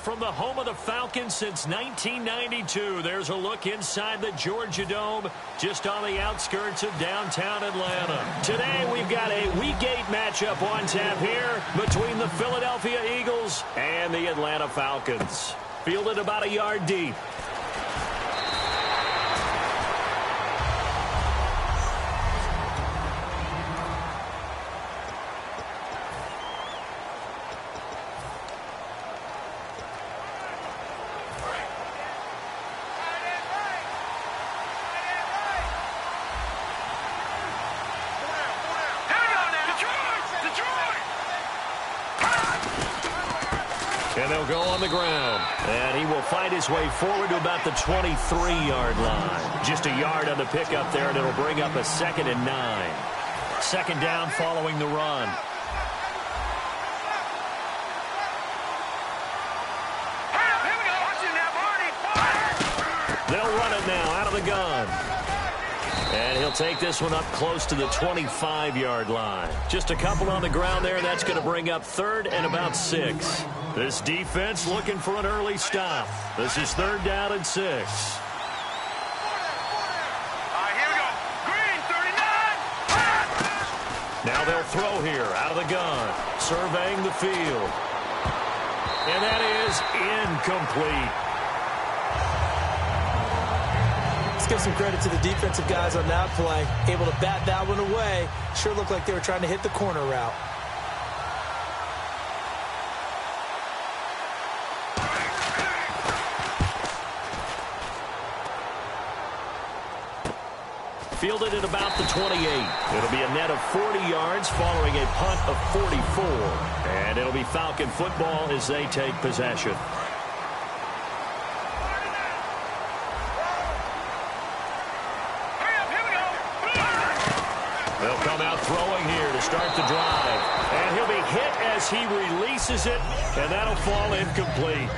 from the home of the Falcons since 1992. There's a look inside the Georgia Dome, just on the outskirts of downtown Atlanta. Today, we've got a Week 8 matchup on tap here between the Philadelphia Eagles and the Atlanta Falcons. Fielded about a yard deep. And they'll go on the ground. And he will fight his way forward to about the 23-yard line. Just a yard on the pickup there, and it'll bring up a 2nd and 9. Second down following the run. They'll run it now out of the gun. And he'll take this one up close to the 25-yard line. Just a couple on the ground there. That's going to bring up 3rd and about 6. This defense looking for an early stop. This is 3rd down and 6. All right, here we go. Green, 39. Now they'll throw here out of the gun. Surveying the field. And that is incomplete. Let's give some credit to the defensive guys on that play. Able to bat that one away. Sure looked like they were trying to hit the corner route. Fielded at about the 28. It'll be a net of 40 yards following a punt of 44. And it'll be Falcon football as they take possession. They'll come out throwing here to start the drive. And he'll be hit as he releases it, and that'll fall incomplete.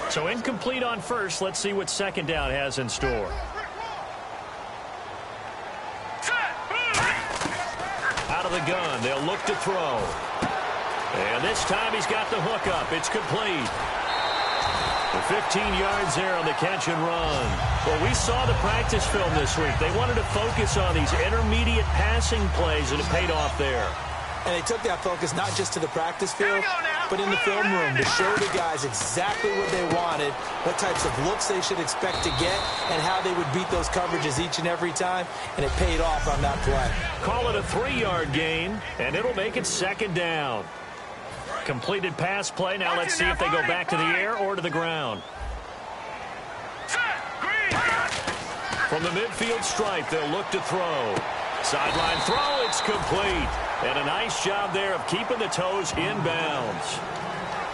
So incomplete on first. Let's see what second down has in store. Out of the gun, they'll look to throw. And this time he's got the hook up. It's complete. The 15 yards there on the catch and run. Well, we saw the practice film this week. They wanted to focus on these intermediate passing plays, and it paid off there. And they took that focus not just to the practice field, but in the film room to show the guys exactly what they wanted, what types of looks they should expect to get, and how they would beat those coverages each and every time, and it paid off on that play. Call it a 3-yard gain, and it'll make it 2nd down. Completed pass play. Now let's see if they go back to the air or to the ground. From the midfield stripe, they'll look to throw. Sideline throw, it's complete. And a nice job there of keeping the toes in bounds.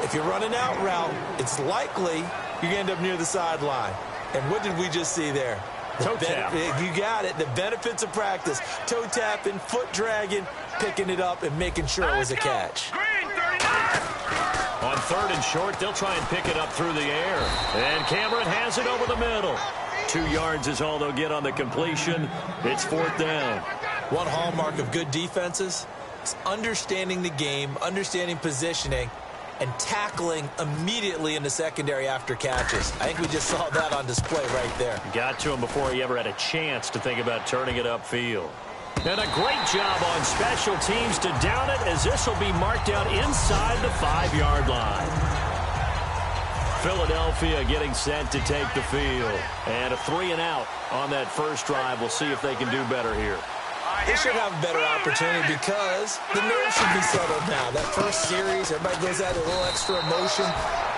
If you're running out route, it's likely you're going to end up near the sideline. And what did we just see there? Toe tap. You got it. The benefits of practice. Toe tapping, foot dragging, picking it up, and making sure it was a catch. On 3rd and short, they'll try and pick it up through the air. And Cameron has it over the middle. 2 yards is all they'll get on the completion. It's 4th down. One hallmark of good defenses is understanding the game, understanding positioning, and tackling immediately in the secondary after catches. I think we just saw that on display right there. Got to him before he ever had a chance to think about turning it upfield. And a great job on special teams to down it, as this will be marked out inside the 5-yard line. Philadelphia getting set to take the field. And a 3-and-out on that first drive. We'll see if they can do better here. They should have a better opportunity because the nerves should be settled now. That first series, everybody goes out a little extra emotion.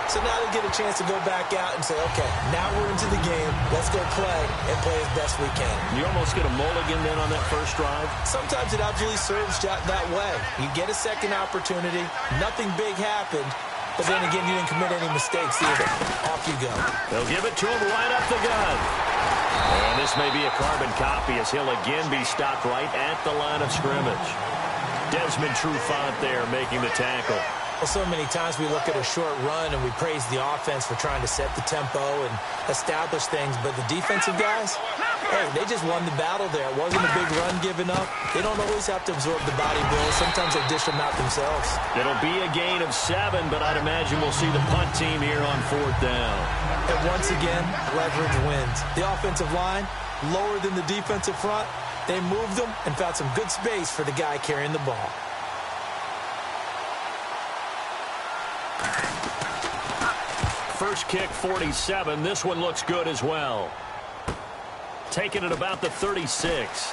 So now they get a chance to go back out and say, okay, now we're into the game. Let's go play and play as best we can. You almost get a mulligan then on that first drive? Sometimes it absolutely serves that way. You get a second opportunity. Nothing big happened. But then again, you didn't commit any mistakes either. Off you go. They'll give it to him right up the gun. And this may be a carbon copy as he'll again be stopped right at the line of scrimmage. Desmond Trufant there making the tackle. Well, so many times we look at a short run and we praise the offense for trying to set the tempo and establish things, but the defensive guys, Hey, they just won the battle there. It wasn't a big run given up. They don't always have to absorb the body blows. Sometimes they dish them out themselves. It'll be a gain of 7, but I'd imagine we'll see the punt team here on 4th down. And once again, leverage wins. The offensive line, lower than the defensive front. They moved them and found some good space for the guy carrying the ball. First kick, 47. This one looks good as well. Taking it about the 36.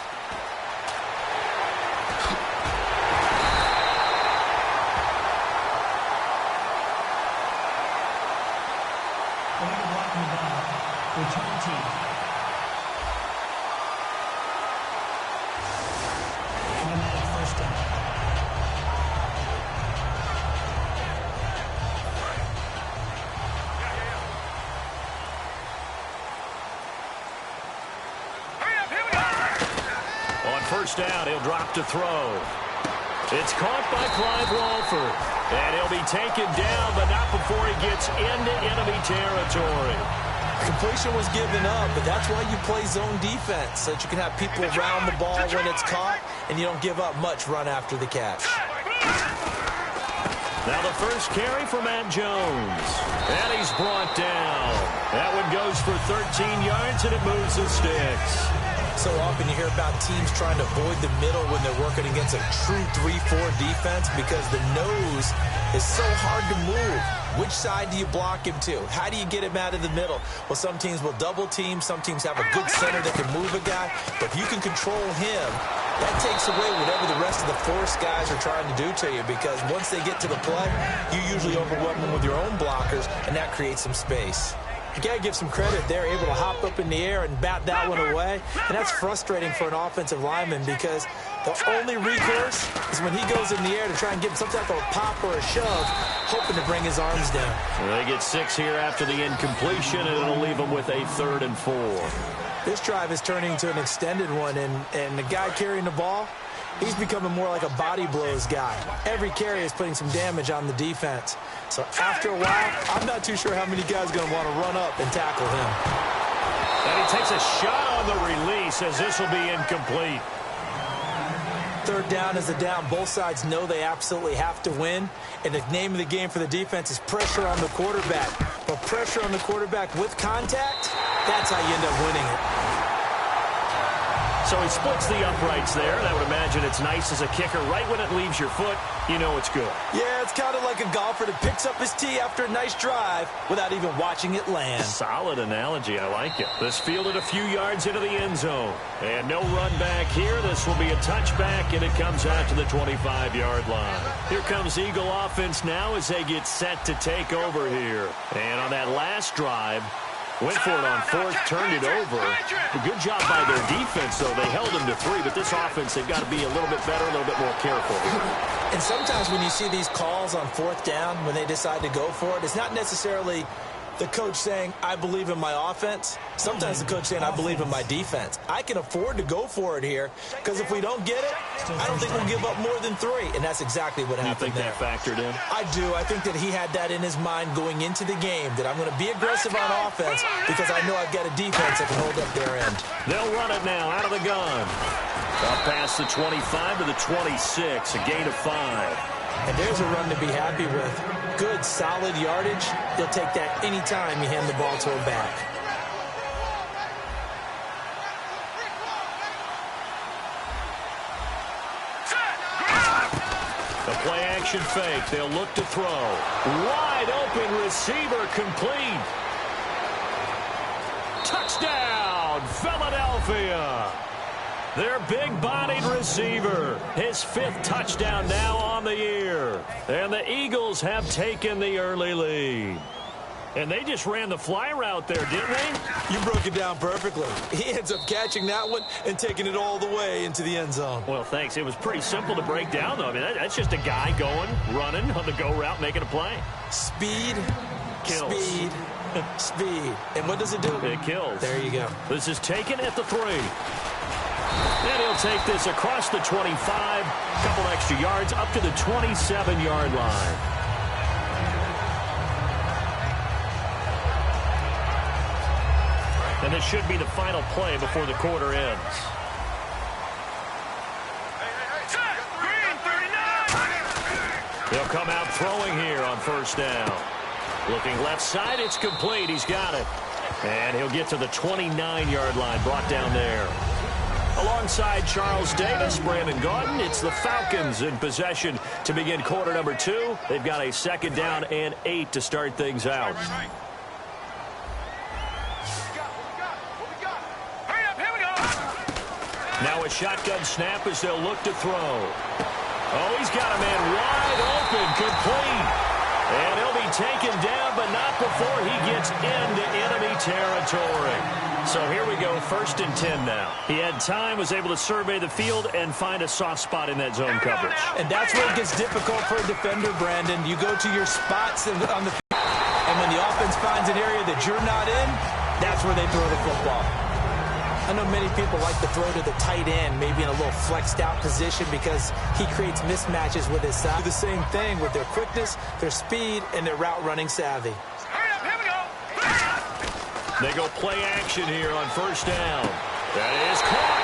Return team. Automatic first down. On first down, he'll drop to throw. It's caught by Clive Walford. And he'll be taken down, but not before he gets into enemy territory. Completion was given up, but that's why you play zone defense, so that you can have people around the ball when it's caught, and you don't give up much run after the catch. Now the first carry for Matt Jones. And he's brought down. That one goes for 13 yards, and it moves the sticks. So often you hear about teams trying to avoid the middle when they're working against a true 3-4 defense because the nose is so hard to move. Which side do you block him to? How do you get him out of the middle? Well, some teams will double team. Some teams have a good center that can move a guy. But if you can control him, that takes away whatever the rest of the force guys are trying to do to you, because once they get to the play, you usually overwhelm them with your own blockers, and that creates some space. You got to give some credit. They're able to hop up in the air and bat that one away. And that's frustrating for an offensive lineman because the only recourse is when he goes in the air to try and give him some type of a pop or a shove, hoping to bring his arms down. Well, they get 6 here after the incompletion, and it'll leave them with a 3rd and 4. This drive is turning into an extended one, and the guy carrying the ball, he's becoming more like a body blows guy. Every carry is putting some damage on the defense. So after a while, I'm not too sure how many guys are going to want to run up and tackle him. And he takes a shot on the release as this will be incomplete. 3rd down is a down. Both sides know they absolutely have to win. And the name of the game for the defense is pressure on the quarterback. But pressure on the quarterback with contact, that's how you end up winning it. So he splits the uprights there, and I would imagine it's nice as a kicker. Right when it leaves your foot, you know it's good. Yeah, it's kind of like a golfer that picks up his tee after a nice drive without even watching it land. Solid analogy. I like it. This fielded a few yards into the end zone. And no run back here. This will be a touchback, and it comes out to the 25-yard line. Here comes Eagle offense now as they get set to take over here. And on that last drive, went for it on 4th, turned it over. A good job by their defense, though. They held them to 3, but this offense, they've got to be a little bit better, a little bit more careful. And sometimes when you see these calls on 4th down, when they decide to go for it, it's not necessarily the coach saying, I believe in my offense. Sometimes the coach saying, I believe in my defense. I can afford to go for it here, because if we don't get it, I don't think we'll give up more than 3. And that's exactly what happened there. You think that factored in? I do. I think that he had that in his mind going into the game, that I'm going to be aggressive on offense because I know I've got a defense that can hold up their end. They'll run it now out of the gun. Up past the 25 to the 26, a gain of 5. And there's a run to be happy with. Good, solid yardage. He'll take that anytime you hand the ball to him back. The play-action fake. They'll look to throw. Wide open receiver complete. Touchdown, Philadelphia. Their big-bodied receiver. His 5th touchdown now on the year. And the Eagles have taken the early lead. And they just ran the fly route there, didn't they? You broke it down perfectly. He ends up catching that one and taking it all the way into the end zone. Well, thanks. It was pretty simple to break down, though. I mean, that's just a guy going, running on the go route, making a play. Speed, kills. Speed, speed. And what does it do? It kills. There you go. This is taken at the 3. And he'll take this across the 25, a couple extra yards, up to the 27-yard line. And And this should be the final play before the quarter ends. He'll come out throwing here on first down. Looking left side, it's complete. He's got it. And he'll get to the 29-yard line, brought down there. Alongside Charles Davis, Brandon Gaudin, it's the Falcons in possession to begin quarter number 2. They've got a second down and 8 to start things out. Now a shotgun snap as they'll look to throw. Oh, he's got a man wide open, complete. And he'll be taken down, but not before he gets into enemy territory. So here we go, 1st and 10 now. He had time, was able to survey the field and find a soft spot in that zone coverage. And that's where it gets difficult for a defender, Brandon. You go to your spots on the field, and when the offense finds an area that you're not in, that's where they throw the football. I know many people like to throw to the tight end, maybe in a little flexed out position because he creates mismatches with his side. Do the same thing with their quickness, their speed, and their route running savvy. They go play action here on first down. That is caught.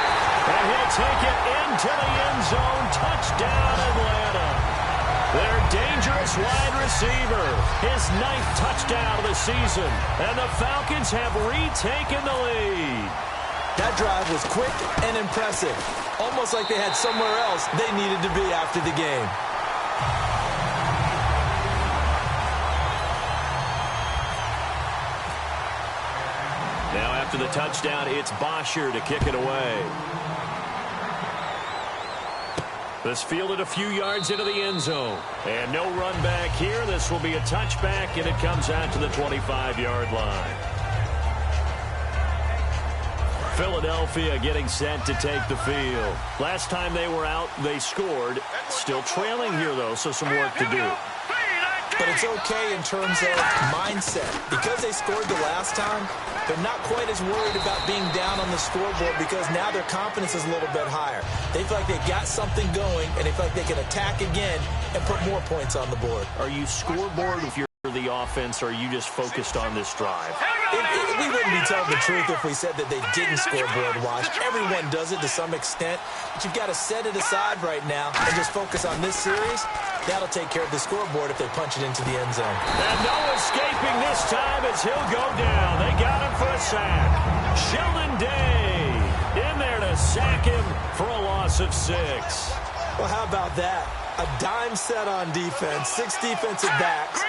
And he'll take it into the end zone. Touchdown, Atlanta. Their dangerous wide receiver. His 9th touchdown of the season. And the Falcons have retaken the lead. That drive was quick and impressive. Almost like they had somewhere else they needed to be after the game. Now after the touchdown, it's Bosher to kick it away. This fielded a few yards into the end zone. And no run back here. This will be a touchback, and it comes out to the 25-yard line. Philadelphia getting set to take the field. Last time they were out, they scored. Still trailing here, though, so some work to do. But it's okay in terms of mindset. Because they scored the last time, they're not quite as worried about being down on the scoreboard because now their confidence is a little bit higher. They feel like they've got something going, and they feel like they can attack again and put more points on the board. Are you scoreboard if you're the offense, or are you just focused on this drive? We wouldn't be telling the truth if we said that they didn't scoreboard watch. Everyone does it to some extent, but you've got to set it aside right now and just focus on this series. That'll take care of the scoreboard if they punch it into the end zone. And no escaping this time as he'll go down. They got him for a sack. Sheldon Day in there to sack him for a loss of 6. Well, how about that? A dime set on defense, 6 defensive backs.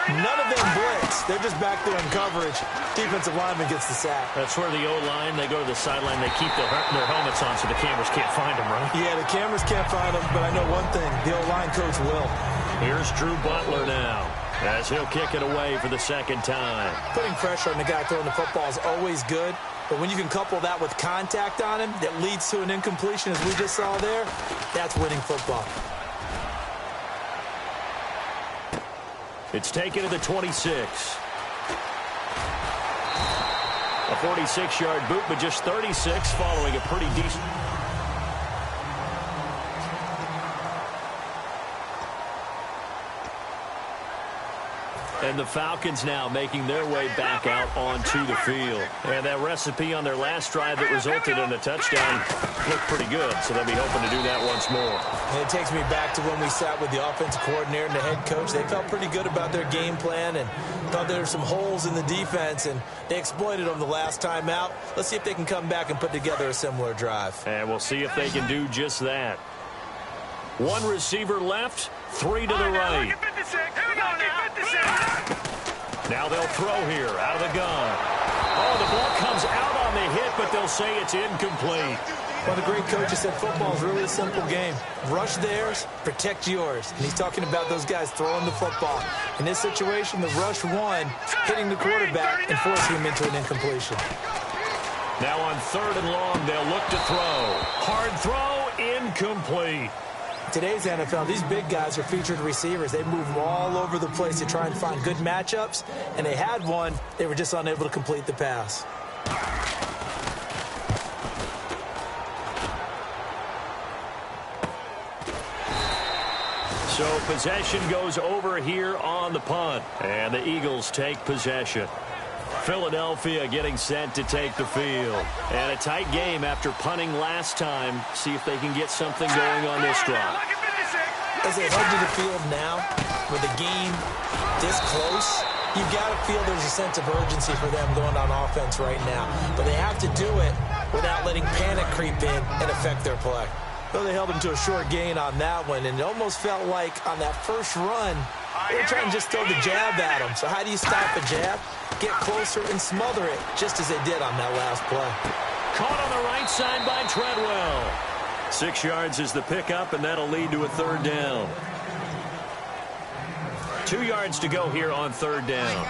None of them blitz. They're just back there in coverage. Defensive lineman gets the sack. That's where the O-line, they go to the sideline, they keep their helmets on so the cameras can't find them, right? Yeah, the cameras can't find them, but I know one thing. The O-line coach will. Here's Drew Butler now as he'll kick it away for the second time. Putting pressure on the guy throwing the football is always good, but when you can couple that with contact on him that leads to an incompletion, as we just saw there, that's winning football. It's taken to the 26. A 46-yard boot, but just 36 following a pretty decent... And the Falcons now making their way back out onto the field. And that recipe on their last drive that resulted in a touchdown looked pretty good, so they'll be hoping to do that once more. And it takes me back to when we sat with the offensive coordinator and the head coach. They felt pretty good about their game plan and thought there were some holes in the defense, and they exploited them the last time out. Let's see if they can come back and put together a similar drive. And we'll see if they can do just that. 1 receiver left, 3 to the right. Now they'll throw here out of the gun. Oh, the ball comes out on the hit, but they'll say it's incomplete. Well, the great coach has said football is really a simple game. Rush theirs, protect yours. And he's talking about those guys throwing the football. In this situation, the rush won, hitting the quarterback and forcing him into an incompletion. Now on 3rd and long, they'll look to throw. Hard throw, incomplete. Today's NFL, these big guys are featured receivers. They move all over the place to try and find good matchups, and they had one. They were just unable to complete the pass. So possession goes over here on the punt, and the Eagles take possession. Philadelphia getting set to take the field. And a tight game after punting last time. See if they can get something going on this drive. As they head to the field now, with the game this close, you've got to feel there's a sense of urgency for them going on offense right now. But they have to do it without letting panic creep in and affect their play. Well, they held them to a short gain on that one, and it almost felt like on that first run, they were trying to just throw the jab at them. So how do you stop a jab? Get closer and smother it, just as they did on that last play. Caught on the right side by Treadwell. 6 yards is the pickup, and that'll lead to a third down. 2 yards to go here on third down.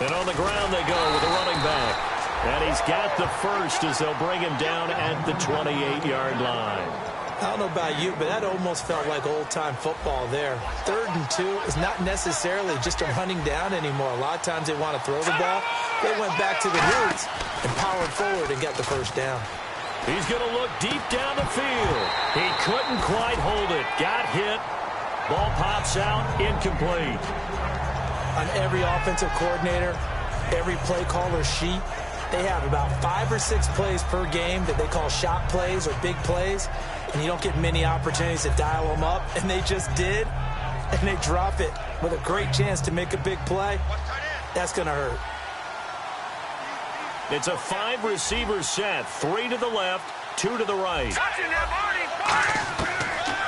And on the ground they go with a running back. And he's got the first as they'll bring him down at the 28-yard line. I don't know about you, but that almost felt like old-time football there. 3rd and 2 is not necessarily just a running down anymore. A lot of times they want to throw the ball. They went back to the roots and powered forward and got the first down. He's going to look deep down the field. He couldn't quite hold it. Got hit. Ball pops out. Incomplete. On every offensive coordinator, every play caller sheet, they have about 5 or 6 plays per game that they call shot plays or big plays, and you don't get many opportunities to dial them up, and they just did, and they drop it with a great chance to make a big play. That's going to hurt. It's a 5-receiver set, 3 to the left, 2 to the right.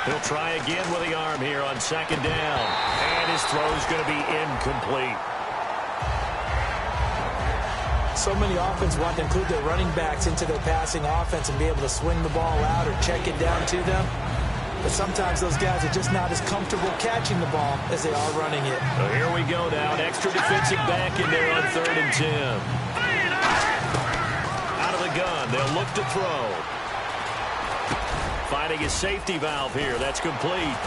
He'll try again with the arm here on second down. And his throw's going to be incomplete. So many offenses want to include their running backs into their passing offense and be able to swing the ball out or check it down to them. But sometimes those guys are just not as comfortable catching the ball as they are running it. So here we go now. An extra defensive back in there on 3rd and 10. Out of the gun. They'll look to throw. Finding his safety valve here. That's complete.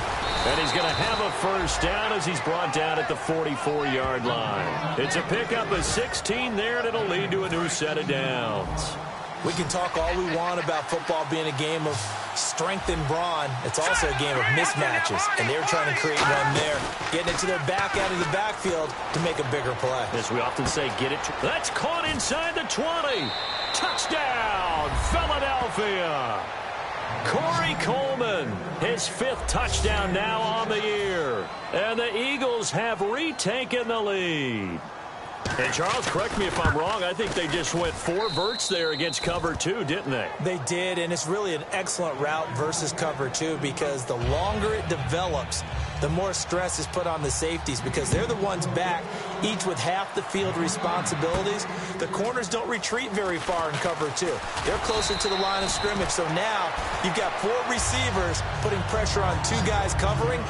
And he's going to have a first down as he's brought down at the 44-yard line. It's a pickup of 16 there, and it'll lead to a new set of downs. We can talk all we want about football being a game of strength and brawn. It's also a game of mismatches, and they're trying to create one there, getting it to their back out of the backfield to make a bigger play. As we often say, get it. That's caught inside the 20. Touchdown, Philadelphia. Corey Coleman, his 5th touchdown now on the year. And the Eagles have retaken the lead. And Charles, correct me if I'm wrong, I think they just went 4 verts there against cover 2, didn't they? They did, and it's really an excellent route versus cover 2 because the longer it develops, the more stress is put on the safeties because they're the ones back, each with half the field responsibilities. The corners don't retreat very far in cover 2. They're closer to the line of scrimmage, so now you've got 4 receivers putting pressure on 2 guys covering.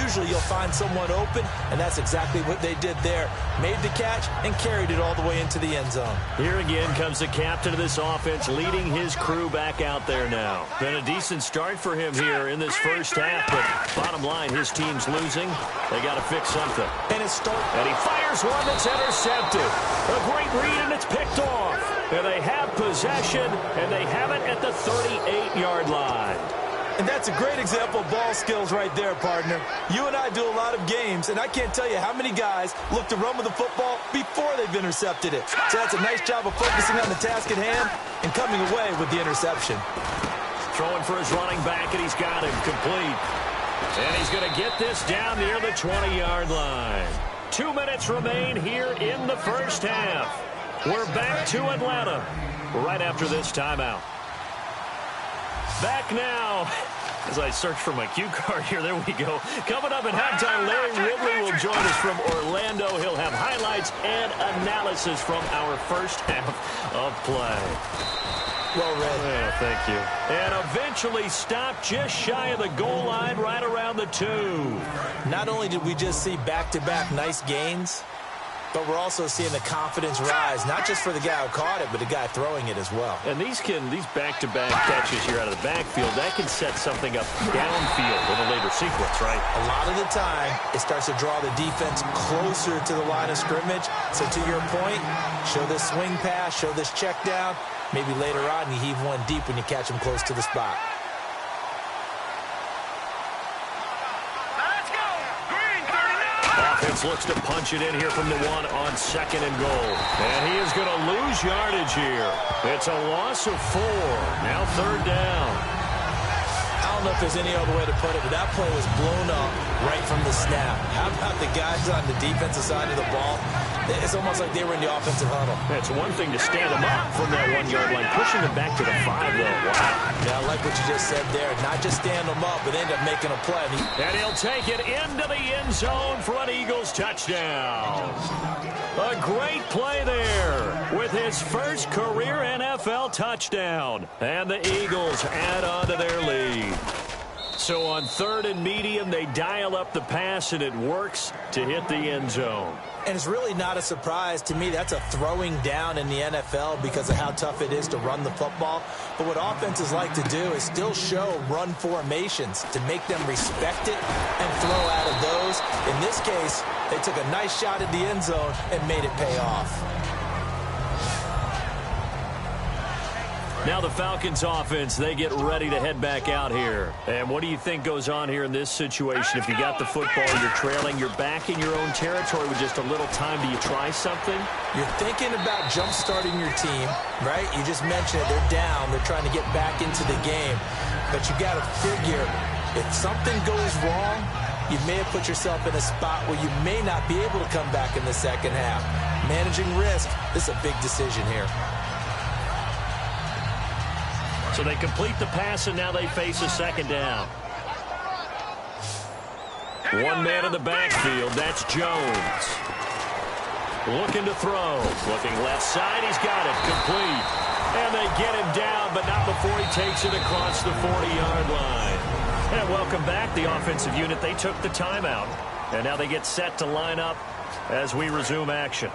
Usually you'll find someone open, and that's exactly what they did there. Made the catch and carried it all the way into the end zone. Here again comes the captain of this offense leading his crew back out there now. Been a decent start for him here in this first half, but bottom line, his team's losing. They got to fix something. And he fires one that's intercepted. A great read, and it's picked off. And they have possession, and they have it at the 38-yard line. And that's a great example of ball skills right there, partner. You and I do a lot of games, and I can't tell you how many guys look to run with the football before they've intercepted it. So that's a nice job of focusing on the task at hand and coming away with the interception. Throwing for his running back, and he's got him complete. And he's going to get this down near the 20-yard line. 2 minutes remain here in the first half. We're back to Atlanta right after this timeout. Back now, as I search for my cue card here, there we go. Coming up at halftime, Larry Ridley will join us from Orlando. He'll have highlights and analysis from our first half of play. Well read. Yeah, thank you. And eventually stopped just shy of the goal line right around the 2. Not only did we just see back-to-back nice gains, but we're also seeing the confidence rise, not just for the guy who caught it, but the guy throwing it as well. And these back-to-back catches here out of the backfield, that can set something up downfield in a later sequence, right? A lot of the time, it starts to draw the defense closer to the line of scrimmage. So to your point, show this swing pass, show this check down. Maybe later on, you heave one deep when you catch him close to the spot. offense looks to punch it in here from the 1 on 2nd and goal. And he is going to lose yardage here. It's a loss of 4. Now 3rd down. I don't know if there's any other way to put it, but that play was blown up right from the snap. How about the guys on the defensive side of the ball? It's almost like they were in the offensive huddle. It's one thing to stand them up from that 1-yard line, pushing them back to the 5, though. Wow. Yeah, I like what you just said there. Not just stand them up, but end up making a play. And he'll take it into the end zone for an Eagles touchdown. A great play there with his first career NFL touchdown. And the Eagles add on to their lead. So on 3rd and medium, they dial up the pass, and it works to hit the end zone. And it's really not a surprise to me. That's a throwing down in the NFL because of how tough it is to run the football. But what offenses like to do is still show run formations to make them respect it and throw out of those. In this case, they took a nice shot at the end zone and made it pay off. Now the Falcons offense, they get ready to head back out here. And what do you think goes on here in this situation? If you got the football, you're trailing, you're back in your own territory with just a little time. Do you try something? You're thinking about jump-starting your team, right? You just mentioned it. They're down. They're trying to get back into the game. But you got to figure, if something goes wrong, you may have put yourself in a spot where you may not be able to come back in the second half. Managing risk, this is a big decision here. So they complete the pass, and now they face a 2nd down. One man in the backfield. That's Jones. Looking to throw. Looking left side. He's got it. Complete. And they get him down, but not before he takes it across the 40-yard line. And welcome back, the offensive unit. They took the timeout. And now they get set to line up as we resume action.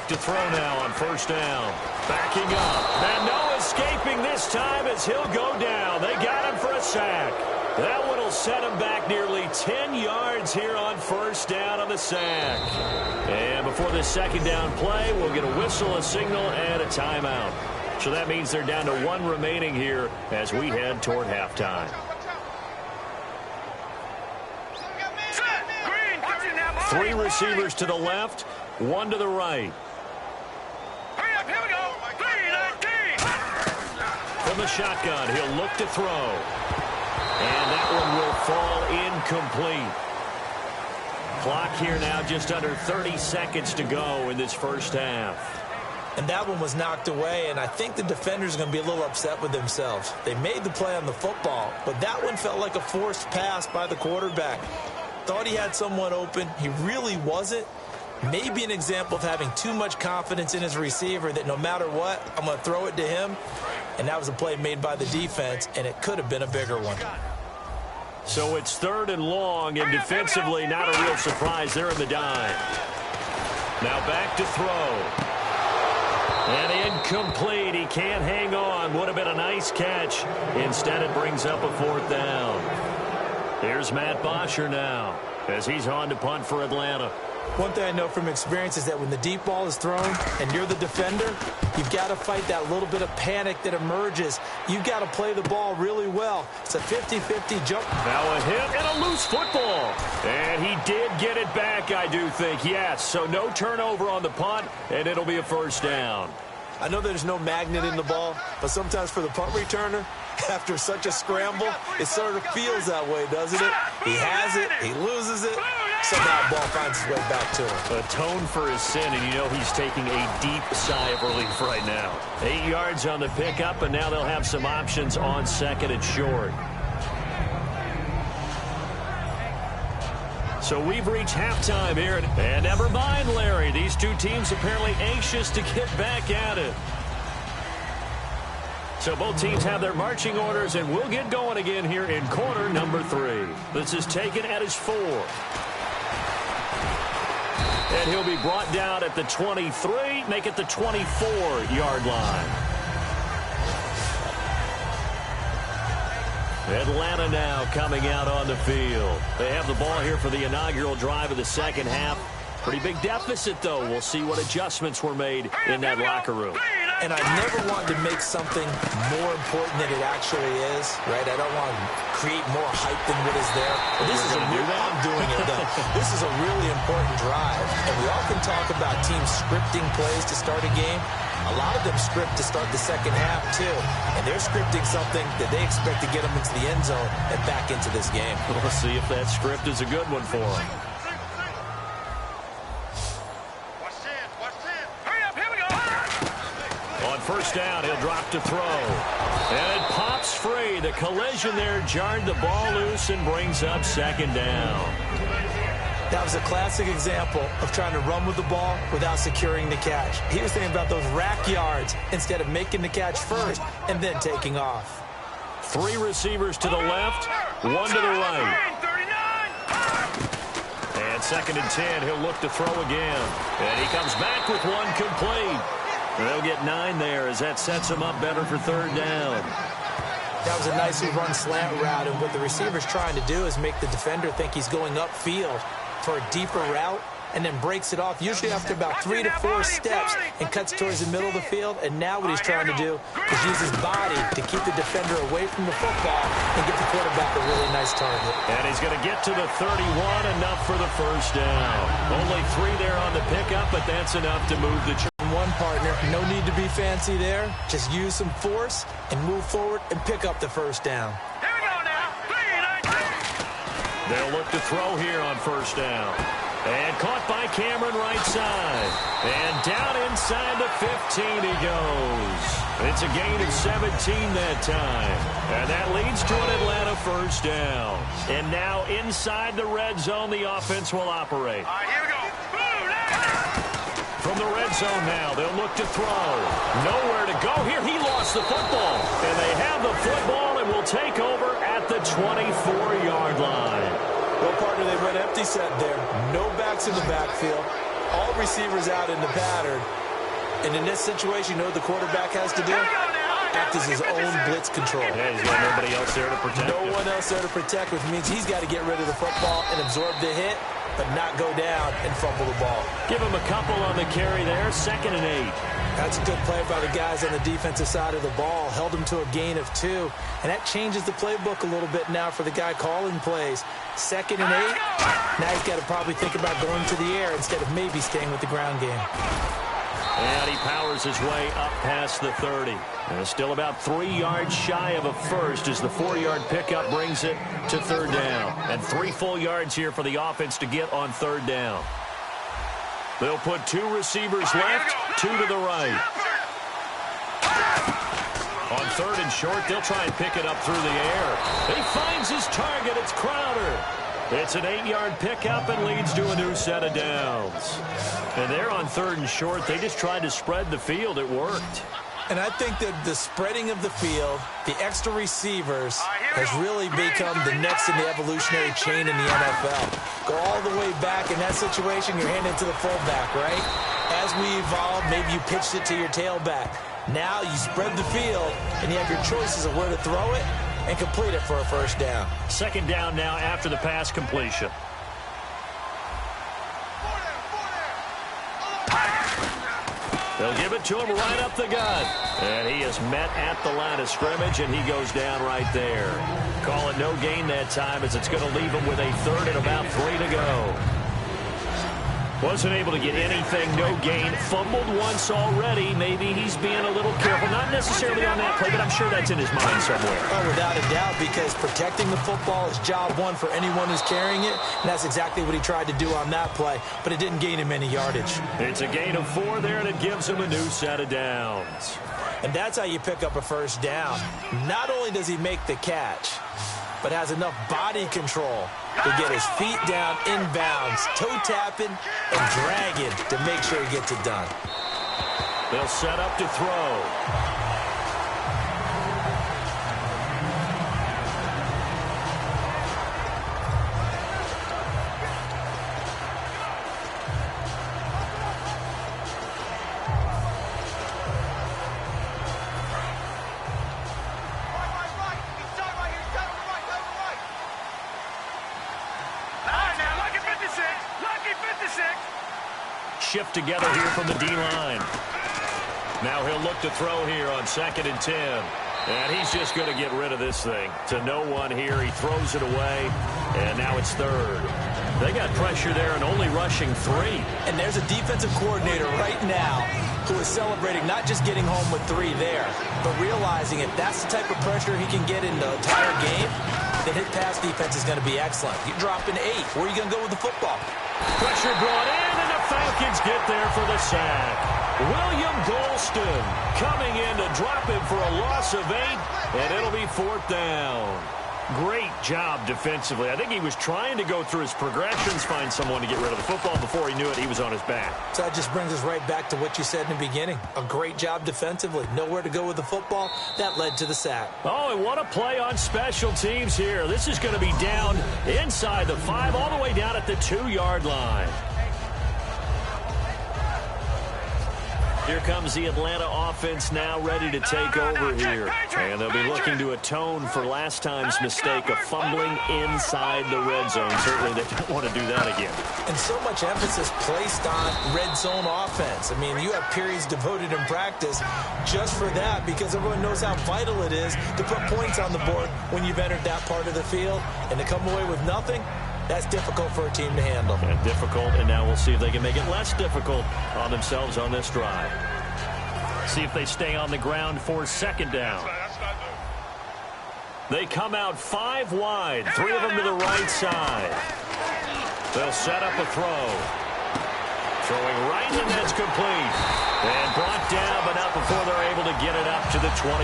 To throw now on 1st down. Backing up. And no escaping this time as he'll go down. They got him for a sack. That one will set him back nearly 10 yards here on 1st down on the sack. And before this 2nd down play, we'll get a whistle, a signal, and a timeout. So that means they're down to 1 remaining here as we head toward halftime. Three receivers to the left, 1 to the right. From the shotgun, he'll look to throw. And that one will fall incomplete. Clock here now just under 30 seconds to go in this 1st half. And that one was knocked away, and I think the defenders are going to be a little upset with themselves. They made the play on the football, but that one felt like a forced pass by the quarterback. Thought he had someone open. He really wasn't. Maybe an example of having too much confidence in his receiver that no matter what, I'm going to throw it to him. And that was a play made by the defense, and it could have been a bigger one. So it's 3rd and long, and defensively not a real surprise. They're in the dime. Now back to throw. And incomplete. He can't hang on. Would have been a nice catch. Instead, it brings up a 4th down. Here's Matt Bosher now as he's on to punt for Atlanta. One thing I know from experience is that when the deep ball is thrown and you're the defender, you've got to fight that little bit of panic that emerges. You've got to play the ball really well. It's a 50-50 jump. Now a hit and a loose football. And he did get it back, I do think. Yes, so no turnover on the punt, and it'll be a 1st down. I know there's no magnet in the ball, but sometimes for the punt returner, after such a scramble, it sort of feels that way, doesn't it? He has it, he loses it, somehow the ball finds its way back to him. Atone for his sin, and you know he's taking a deep sigh of relief right now. 8 yards on the pickup, and now they'll have some options on 2nd and short. So we've reached halftime here. And never mind, Larry. These two teams apparently anxious to get back at it. So both teams have their marching orders, and we'll get going again here in quarter number 3. This is taken at his 4. And he'll be brought down at the 23, make it the 24-yard line. Atlanta now coming out on the field. They have the ball here for the inaugural drive of the 2nd half. Pretty big deficit, though. We'll see what adjustments were made in that locker room. And I never wanted to make something more important than it actually is, right? I don't want to create more hype than what is there. But this is I'm doing it, though. This is a really important drive. And we often talk about teams scripting plays to start a game. A lot of them script to start the second half, too. And they're scripting something that they expect to get them into the end zone and back into this game. We'll see if that script is a good one for them. On first down, he'll drop to throw. And it pops free. The collision there jarred the ball loose and brings up second down. That was a classic example of trying to run with the ball without securing the catch. He was thinking about those rack yards instead of making the catch first and then taking off. 3 receivers to the left, 1 to the right. And second and 10, he'll look to throw again. And he comes back with one complete. They'll get 9 there as that sets him up better for third down. That was a nicely run slant route, and what the receiver's trying to do is make the defender think he's going upfield for a deeper route, and then breaks it off, usually after about 3 to 4 steps, and cuts towards the middle of the field. And now what he's trying to do is use his body to keep the defender away from the football and get the quarterback a really nice target. And he's going to get to the 31, enough for the first down. Only 3 there on the pickup, but that's enough to move the one partner. No need to be fancy there. Just use some force and move forward and pick up the first down. Here we go now. 3, 9, 2. They'll look to throw here on first down. And caught by Cameron right side. And down inside the 15 he goes. It's a gain of 17 that time. And that leads to an Atlanta first down. And now inside the red zone, the offense will operate. All right, here we go. From the red zone now, they'll look to throw. Nowhere to go here. He lost the football. And they have the football and will take over at the 24-yard line. Well, partner, they went empty set there. No backs in the backfield. All receivers out in the pattern. And in this situation, you know what the quarterback has to do? Act as his own blitz control. Yeah, he's got nobody else there to protect him. No one else there to protect, which means he's got to get rid of the football and absorb the hit, but not go down and fumble the ball. Give him a couple on the carry there, 2nd and 8. That's a good play by the guys on the defensive side of the ball. Held him to a gain of 2. And that changes the playbook a little bit now for the guy calling plays. 2nd and 8. Now he's got to probably think about going to the air instead of maybe staying with the ground game. And he powers his way up past the 30. And still about 3 yards shy of a first as the 4-yard pickup brings it to third down. And 3 full yards here for the offense to get on third down. They'll put 2 receivers left, 2 to the right. On 3rd and short, they'll try and pick it up through the air. He finds his target. It's Crowder. It's an 8-yard pickup and leads to a new set of downs. And they're on 3rd and short. They just tried to spread the field. It worked. And I think that the spreading of the field, the extra receivers, has really become the next in the evolutionary chain in the NFL. Go all the way back. In that situation, you're handing it to the fullback, right? As we evolve, maybe you pitched it to your tailback. Now you spread the field, and you have your choices of where to throw it and complete it for a first down. 2nd down now after the pass completion. They'll give it to him right up the gut. And he is met at the line of scrimmage, and he goes down right there. Call it no gain that time as it's going to leave him with a 3rd and about 3 to go. Wasn't able to get anything, no gain. Fumbled once already. Maybe he's being a little careful. Not necessarily on that play, but I'm sure that's in his mind somewhere. Oh, without a doubt, because protecting the football is job one for anyone who's carrying it, and that's exactly what he tried to do on that play, but it didn't gain him any yardage. It's a gain of 4 there, and it gives him a new set of downs. And that's how you pick up a first down. Not only does he make the catch, but has enough body control to get his feet down inbounds, toe tapping and dragging to make sure he gets it done. They'll set up to throw. Shift together here from the D-line. Now he'll look to throw here on 2nd and 10. And he's just going to get rid of this thing. To no one here. He throws it away. And now it's 3rd. They got pressure there and only rushing 3. And there's a defensive coordinator right now who is celebrating not just getting home with 3 there, but realizing if that's the type of pressure he can get in the entire game, then his pass defense is going to be excellent. You drop an 8. Where are you going to go with the football? Pressure brought in, and the Falcons get there for the sack. William Golston coming in to drop him for a loss of 8, and it'll be 4th down. Great job defensively. I think he was trying to go through his progressions, find someone to get rid of the football. Before he knew it, he was on his back. So that just brings us right back to what you said in the beginning. A great job defensively. Nowhere to go with the football. That led to the sack. Oh, and what a play on special teams here. This is going to be down inside the 5, all the way down at the 2-yard line. Here comes the Atlanta offense now ready to take over here. And they'll be looking to atone for last time's mistake of fumbling inside the red zone. Certainly they don't want to do that again. And so much emphasis placed on red zone offense. I mean, you have periods devoted in practice just for that because everyone knows how vital it is to put points on the board when you've entered that part of the field. And to come away with nothing, that's difficult for a team to handle. And difficult, and now we'll see if they can make it less difficult on themselves on this drive. See if they stay on the ground for 2nd down. They come out 5 wide, 3 of them to the right side. They'll set up a throw. Throwing right, and that's complete. And brought down, but not before they're able to get it up to the 25.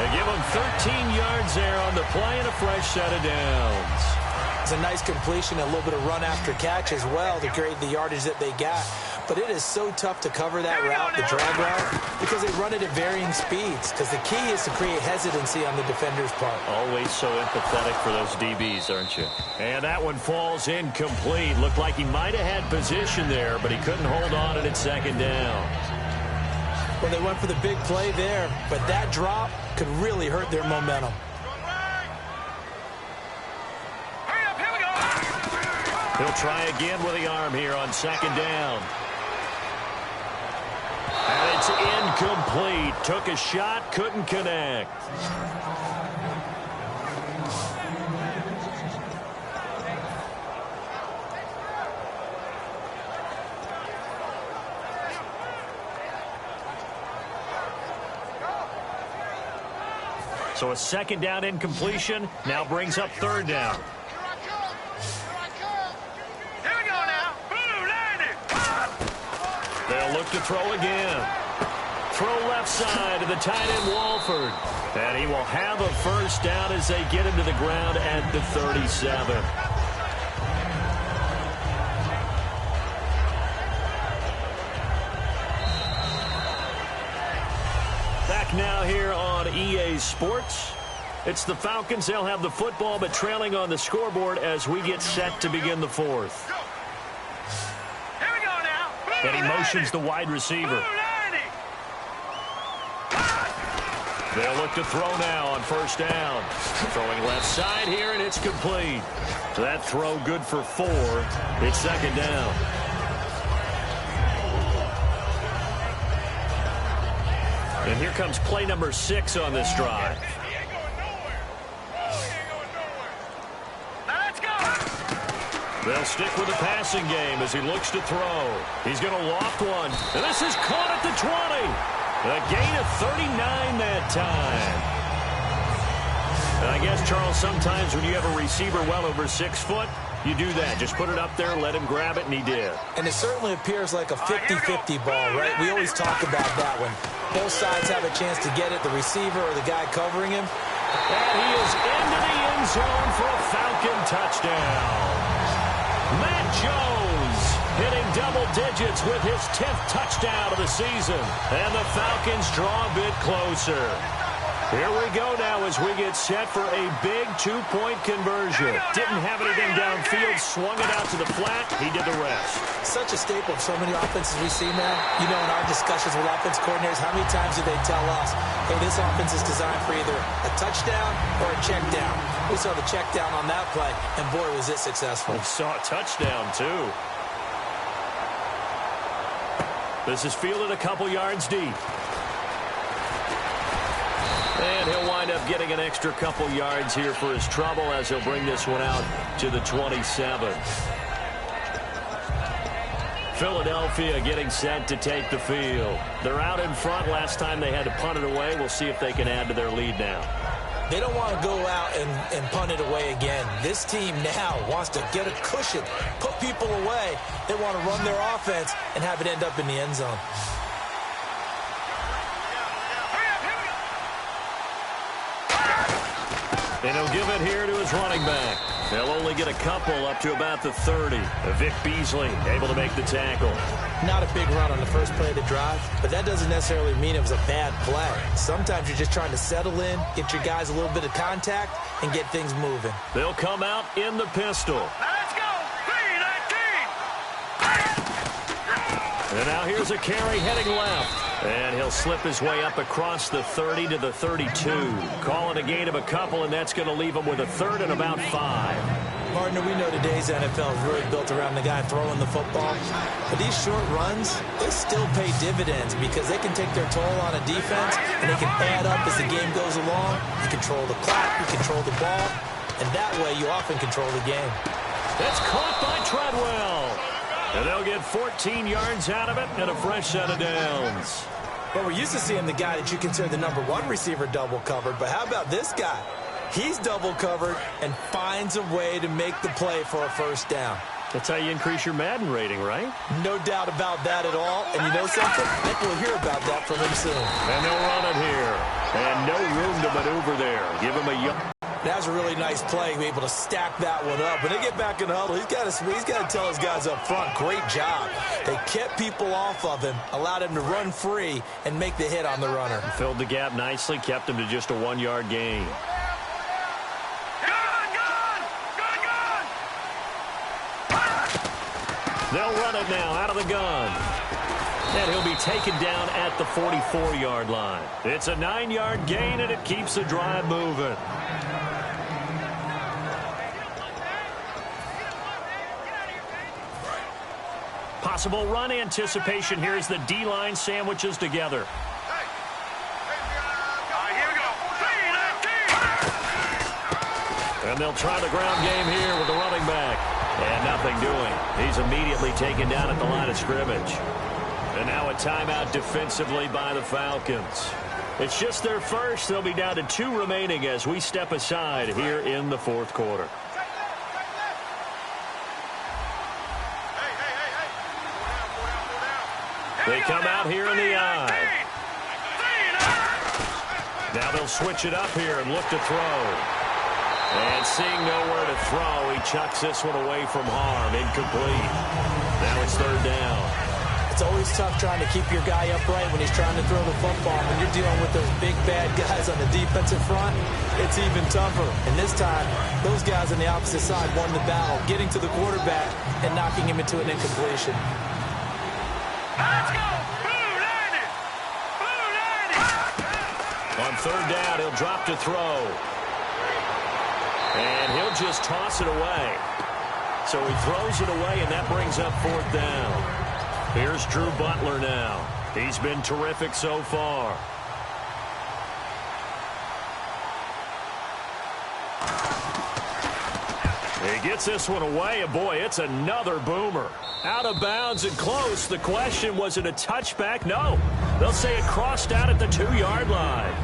They give them 13 yards there on the play and a fresh set of downs. It's a nice completion, a little bit of run after catch as well to create the yardage that they got. But it is so tough to cover that route, the drag route, because they run it at varying speeds. Because the key is to create hesitancy on the defender's part. Always so empathetic for those DBs, aren't you? And that one falls incomplete. Looked like he might have had position there, but he couldn't hold on at 2nd down. Well, they went for the big play there, but that drop could really hurt their momentum. He'll try again with the arm here on 2nd down. And it's incomplete. Took a shot, couldn't connect. So a 2nd down incompletion now brings up 3rd down. They'll look to throw again. Throw left side to the tight end, Walford. And he will have a 1st down as they get him to the ground at the 37. Back now here on EA Sports. It's the Falcons. They'll have the football, but trailing on the scoreboard as we get set to begin the 4th. And he motions the wide receiver. They'll look to throw now on 1st down. Throwing left side here, and it's complete. So that throw good for 4. It's 2nd down. And here comes play number 6 on this drive. They'll stick with the passing game as he looks to throw. He's going to loft one. And this is caught at the 20. A gain of 39 that time. And I guess, Charles, sometimes when you have a receiver well over 6 foot, you do that. Just put it up there, let him grab it, and he did. And it certainly appears like a 50-50 ball, right? We always talk about that when both sides have a chance to get it, the receiver or the guy covering him. And he is into the end zone for a Falcon touchdown. Matt Jones hitting double digits with his 10th touchdown of the season. And the Falcons draw a bit closer. Here we go now as we get set for a big 2-point conversion. Didn't have anything downfield, swung it out to the flat. He did the rest. Such a staple of so many offenses we see now. You know, in our discussions with offense coordinators, how many times do they tell us, hey, this offense is designed for either a touchdown or a check down. We saw the check down on that play, and boy, was it successful. We saw a touchdown, too. This is fielded a couple yards deep. And he'll wind up getting an extra couple yards here for his trouble as he'll bring this one out to the 27. Philadelphia getting set to take the field. They're out in front. Last time they had to punt it away. We'll see if they can add to their lead now. They don't want to go out and punt it away again. This team now wants to get a cushion, put people away. They want to run their offense and have it end up in the end zone. And he'll give it here to his running back. They'll only get a couple up to about the 30. Vic Beasley able to make the tackle. Not a big run on the first play of the drive, but that doesn't necessarily mean it was a bad play. Sometimes you're just trying to settle in, get your guys a little bit of contact, and get things moving. They'll come out in the pistol. Let's go. 3-19. And now here's a carry heading left. And he'll slip his way up across the 30 to the 32. Call it a gain of a couple, and that's going to leave him with a third and about 5. Partner, we know today's NFL is really built around the guy throwing the football. But these short runs, they still pay dividends because they can take their toll on a defense, and they can add up as the game goes along. You control the clock, you control the ball, and that way you often control the game. That's caught by Treadwell. And they'll get 14 yards out of it and a fresh set of downs. But we're used to seeing the guy that you consider the number 1 receiver double covered. But how about this guy? He's double covered and finds a way to make the play for a first down. That's how you increase your Madden rating, right? No doubt about that at all. And you know something? I think we'll hear about that from him soon. And they'll run it here. And no room to maneuver there. Give him a yard. That was a really nice play, be able to stack that one up. When they get back in the huddle, he's got to tell his guys up front, great job. They kept people off of him, allowed him to run free, and make the hit on the runner. Filled the gap nicely, kept him to just a 1-yard gain. They'll run it now out of the gun. And he'll be taken down at the 44-yard line. It's a 9-yard gain, and it keeps the drive moving. Possible run anticipation here as the D-line sandwiches together. Here we go. 3-19. And they'll try the ground game here with the running back. And nothing doing. He's immediately taken down at the line of scrimmage. And now a timeout defensively by the Falcons. It's just their first. They'll be down to 2 remaining as we step aside here in the 4th quarter. They come out here in the eye. Now they'll switch it up here and look to throw. And seeing nowhere to throw, he chucks this one away from harm. Incomplete. Now it's 3rd down. It's always tough trying to keep your guy upright when he's trying to throw the football. When you're dealing with those big, bad guys on the defensive front, it's even tougher. And this time, those guys on the opposite side won the battle, getting to the quarterback and knocking him into an incompletion. Let's go. Blue 90. Blue 90. On 3rd down, he'll drop to throw. And he'll just toss it away. So he throws it away, and that brings up 4th down. Here's Drew Butler now. He's been terrific so far. He gets this one away, and boy, it's another boomer. Out of bounds and close. The question, was it a touchback? No. They'll say it crossed out at the 2-yard line.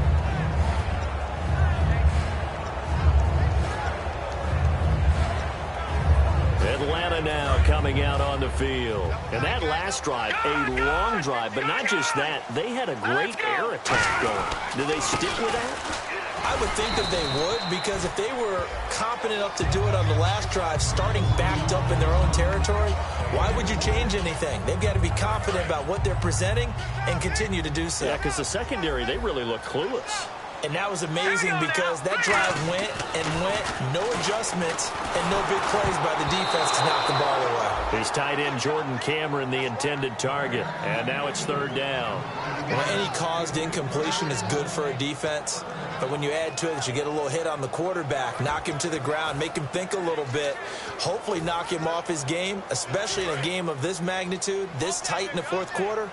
Atlanta now coming out on the field. And that last drive, a long drive, but not just that. They had a great air attack going. Do they stick with that? I would think that they would, because if they were competent enough to do it on the last drive, starting backed up in their own territory, why would you change anything? They've got to be confident about what they're presenting and continue to do so. Yeah, because the secondary, they really look clueless. And that was amazing because that drive went and went, no adjustments and no big plays by the defense to knock the ball away. His tight end Jordan Cameron, the intended target. And now it's third down. Well, any caused incompletion is good for a defense. But when you add to it that you get a little hit on the quarterback, knock him to the ground, make him think a little bit, hopefully knock him off his game, especially in a game of this magnitude, this tight in the fourth quarter,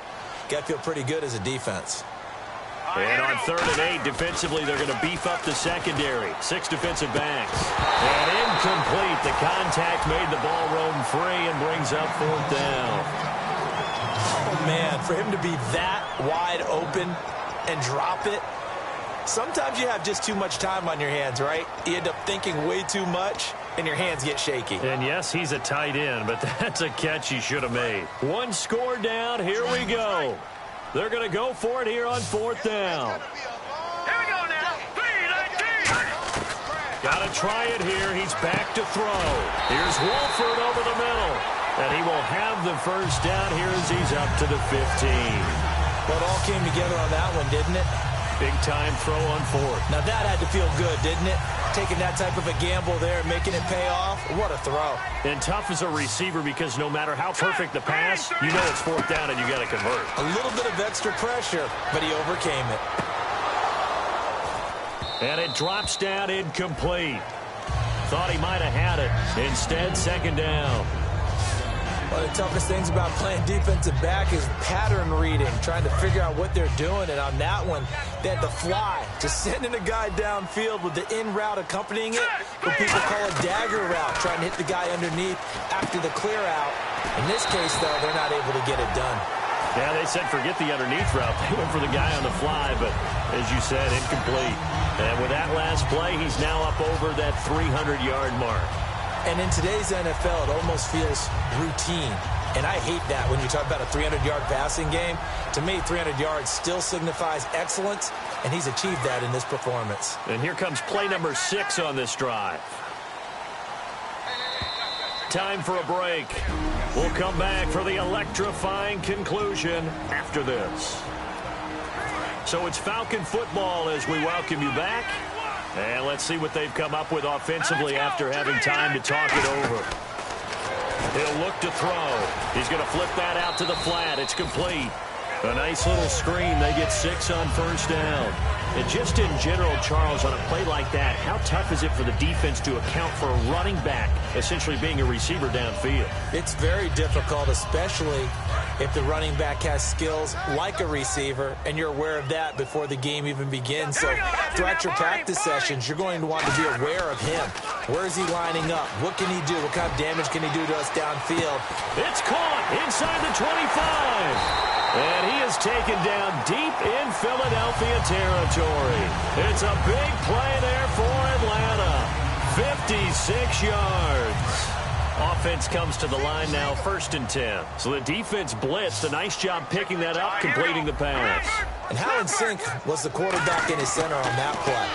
got to feel pretty good as a defense. And on 3rd and 8, defensively, they're going to beef up the secondary. 6 defensive backs. And incomplete. The contact made the ball roam free and brings up 4th down. Oh, man, for him to be that wide open and drop it, sometimes you have just too much time on your hands, right? You end up thinking way too much, and your hands get shaky. And, yes, he's a tight end, but that's a catch he should have made. 1 score down. Here we go. They're going to go for it here on 4th down. Here we go now. 3-19. Got to try it here. He's back to throw. Here's Wolford over the middle. And he will have the first down here as he's up to the 15. Well, it all came together on that one, didn't it? Big-time throw on 4th. Now, that had to feel good, didn't it? Taking that type of a gamble there and making it pay off. What a throw. And tough as a receiver because no matter how perfect the pass, you know it's 4th down and you got to convert. A little bit of extra pressure, but he overcame it. And it drops down incomplete. Thought he might have had it. Instead, 2nd down. One of the toughest things about playing defensive back is pattern reading, trying to figure out what they're doing. And on that one, they had to fly, just sending a guy downfield with the in route accompanying it, what people call a dagger route, trying to hit the guy underneath after the clear out. In this case, though, they're not able to get it done. Yeah, they said forget the underneath route. They went for the guy on the fly, but as you said, incomplete. And with that last play, he's now up over that 300-yard mark. And in today's NFL, it almost feels routine. And I hate that when you talk about a 300-yard passing game. To me, 300 yards still signifies excellence, and he's achieved that in this performance. And here comes play number 6 on this drive. Time for a break. We'll come back for the electrifying conclusion after this. So it's Falcon football as we welcome you back. And let's see what they've come up with offensively after having time to talk it over. He'll look to throw. He's going to flip that out to the flat. It's complete. A nice little screen. They get 6 on 1st down. And just in general, Charles, on a play like that, how tough is it for the defense to account for a running back essentially being a receiver downfield? It's very difficult, especially if the running back has skills like a receiver, and you're aware of that before the game even begins. So throughout your practice sessions, you're going to want to be aware of him. Where is he lining up? What can he do? What kind of damage can he do to us downfield? It's caught inside the 25. And he is taken down deep in Philadelphia territory. It's a big play there for Atlanta. 56 yards. Offense comes to the line now, 1st and 10. So the defense blitzed. A nice job picking that up, completing the pass. And how in sync was the quarterback in his center on that play?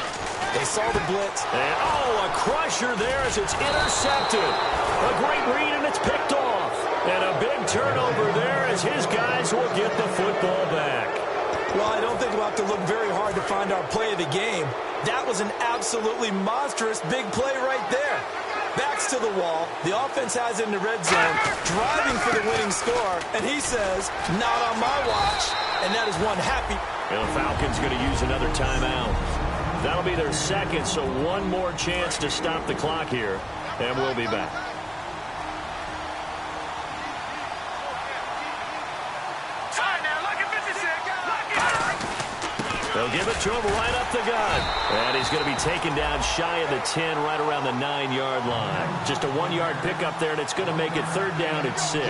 They saw the blitz. And, a crusher there as it's intercepted. A great read, and it's picked off. And a big turnover there as his guys will get the football back. Well, I don't think we'll have to look very hard to find our play of the game. That was an absolutely monstrous big play right there. Backs to the wall. The offense has it in the red zone, driving for the winning score. And he says, not on my watch. And that is one happy. And the Falcons going to use another timeout. That'll be their 2nd, so one more chance to stop the clock here. And we'll be back. They'll give it to him right up the gut. And he's going to be taken down shy of the 10, right around the 9-yard line. Just a 1-yard pickup there, and it's going to make it 3rd down at 6.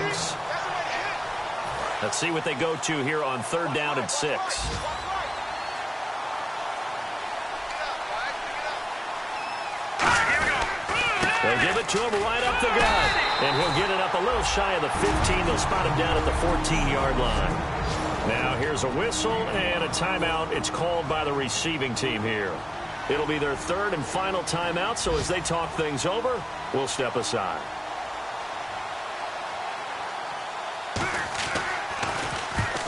Let's see what they go to here on 3rd down at 6. They'll give it to him right up the gut. And he'll get it up a little shy of the 15. They'll spot him down at the 14-yard line. Now here's a whistle and a timeout. It's called by the receiving team here. It'll be their 3rd and final timeout, so as they talk things over, we'll step aside.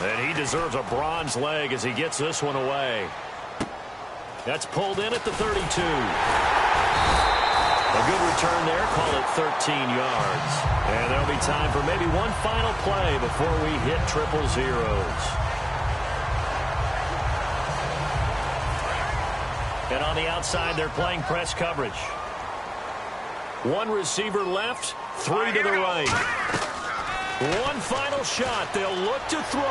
And he deserves a bronze leg as he gets this one away. That's pulled in at the 32. A good return there. Call it 13 yards. And there'll be time for maybe one final play before we hit triple zeros. And on the outside, they're playing press coverage. One receiver left, three to the right. One final shot. They'll look to throw.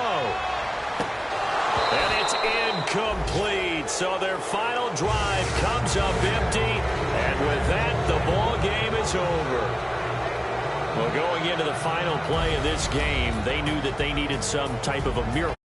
And it's incomplete. So their final drive comes up empty. And with that, the ball game is over. Well, going into the final play of this game, they knew that they needed some type of a miracle.